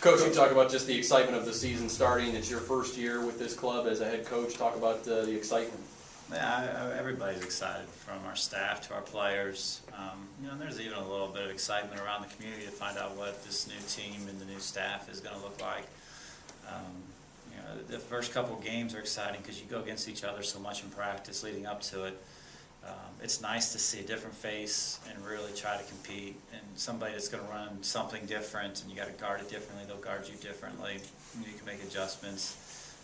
Coach, you talk about just the excitement of the season starting. It's your first year with this club as a head coach. Talk about the excitement. Yeah, everybody's excited, from our staff to our players. There's even a little bit of excitement around the community to find out what this new team and the new staff is going to look like. The first couple games are exciting because you go against each other so much in practice leading up to it. It's nice to see a different face and really try to compete, and somebody that's going to run something different, and you got to guard it differently. They'll guard you differently. You can make adjustments.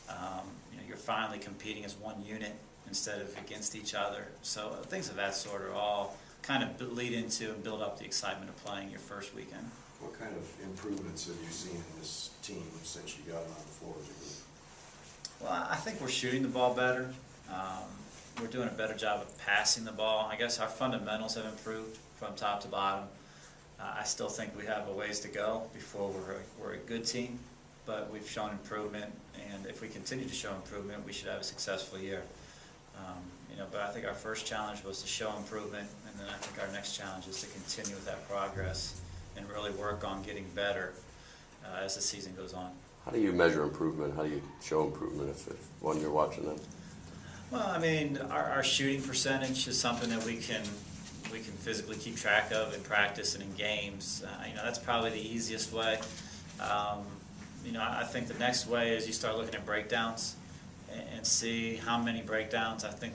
You're finally competing as one unit instead of against each other. So things of that sort are all kind of lead into and build up the excitement of playing your first weekend. What kind of improvements have you seen in this team since you got on the floor as a group? Well, I think we're shooting the ball better. We're doing a better job of passing the ball. I guess our fundamentals have improved from top to bottom. I still think we have a ways to go before we're a good team, but we've shown improvement, and if we continue to show improvement, we should have a successful year. But I think our first challenge was to show improvement, and then I think our next challenge is to continue with that progress and really work on getting better as the season goes on. How do you measure improvement? How do you show improvement if when you're watching them? Well, I mean, our shooting percentage is something that we can physically keep track of in practice and in games. That's probably the easiest way. I think the next way is you start looking at breakdowns and see how many breakdowns. I think,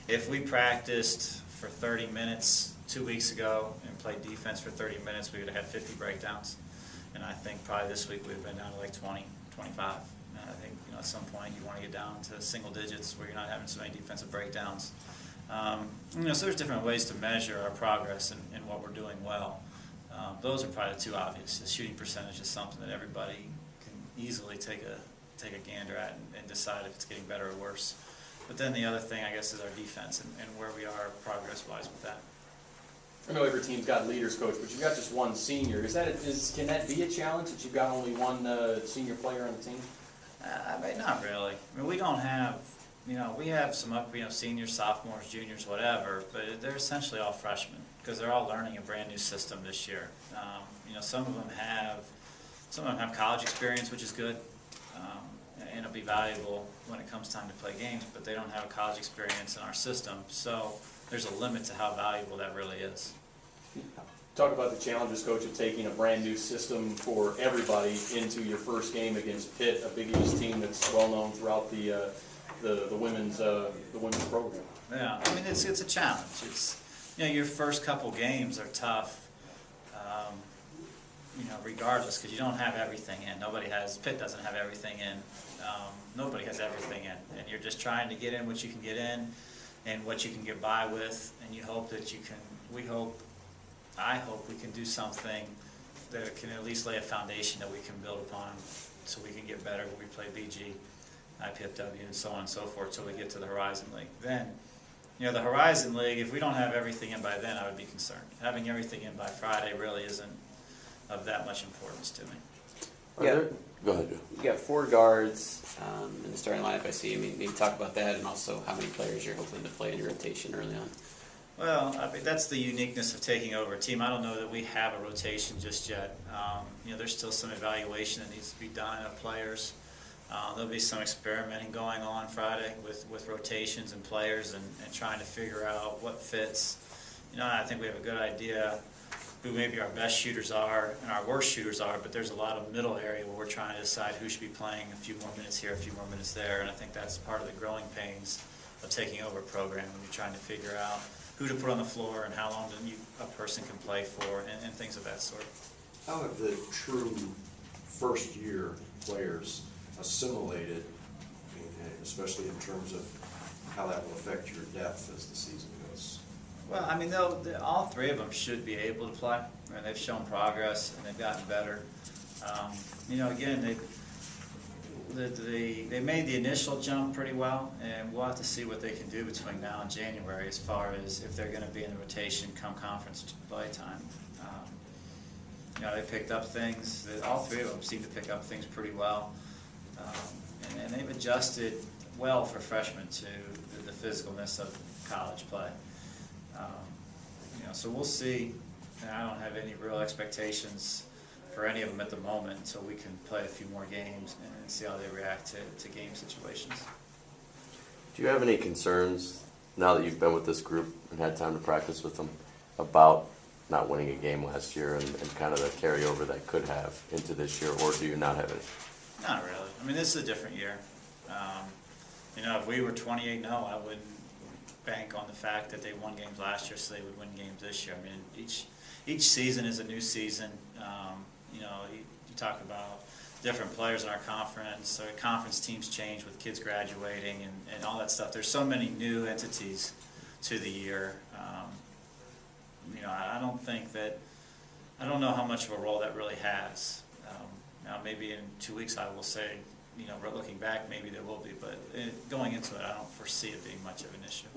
if we practiced for 30 minutes 2 weeks ago and played defense for 30 minutes, we would have had 50 breakdowns. And I think probably this week we've been down to like 20, 25. And I think, at some point you want to get down to single digits where you're not having so many defensive breakdowns. So there's different ways to measure our progress and what we're doing well. Those are probably the two obvious. The shooting percentage is something that everybody can easily take a gander at and decide if it's getting better or worse. But then the other thing, I guess, is our defense and where we are progress-wise with that. I know every team's got leaders, Coach, but you've got just one senior. Can that be a challenge that you've got only one senior player on the team? Not really. I mean, we don't have, we have some seniors, sophomores, juniors, whatever, but they're essentially all freshmen because they're all learning a brand new system this year. Some of them have college experience, which is good, and it'll be valuable when it comes time to play games, but they don't have a college experience in our system, so there's a limit to how valuable that really is. Talk about the challenges, Coach, of taking a brand new system for everybody into your first game against Pitt, a Big East team that's well known throughout the women's program. Yeah, I mean it's a challenge. It's your first couple games are tough, regardless, because you don't have everything in. Pitt doesn't have everything in. Nobody has everything in, and you're just trying to get in what you can get in and what you can get by with, and you hope that you can. I hope we can do something that can at least lay a foundation that we can build upon so we can get better when we play BG, IPFW, and so on and so forth until we get to the Horizon League. Then, the Horizon League, if we don't have everything in by then, I would be concerned. Having everything in by Friday really isn't of that much importance to me. Go ahead, Joe. You got 4 guards in the starting lineup, I see. I mean, maybe talk about that and also how many players you're hoping to play in your rotation early on. Well, I mean, that's the uniqueness of taking over a team. I don't know that we have a rotation just yet. There's still some evaluation that needs to be done of players. There'll be some experimenting going on Friday with rotations and players and trying to figure out what fits. I think we have a good idea who maybe our best shooters are and our worst shooters are, but there's a lot of middle area where we're trying to decide who should be playing a few more minutes here, a few more minutes there, and I think that's part of the growing pains of taking over a program when you're trying to figure out who to put on the floor and how long a person can play for and things of that sort. How have the true first-year players assimilated, especially in terms of how that will affect your depth as the season goes? Well, I mean, all 3 of them should be able to play. I mean, they've shown progress and they've gotten better. Again, they made the initial jump pretty well, and we'll have to see what they can do between now and January as far as if they're going to be in the rotation come conference play time. They picked up things. All 3 of them seem to pick up things pretty well, and they've adjusted well for freshmen to the physicalness of college play. So we'll see. And I don't have any real expectations for any of them at the moment until we can play a few more games and see how they react to game situations. Do you have any concerns, now that you've been with this group and had time to practice with them, about not winning a game last year and kind of the carryover that could have into this year, or do you not have it? Not really. I mean, this is a different year. You know, if we were 28-0, I wouldn't bank on the fact that they won games last year, so they would win games this year. I mean, each season is a new season. You know, you talk about different players in our conference. Our conference teams change with kids graduating and all that stuff. There's so many new entities to the year. You know, I don't know how much of a role that really has. Now, maybe in 2 weeks I will say, you know, looking back, maybe there will be, but going into it, I don't foresee it being much of an issue.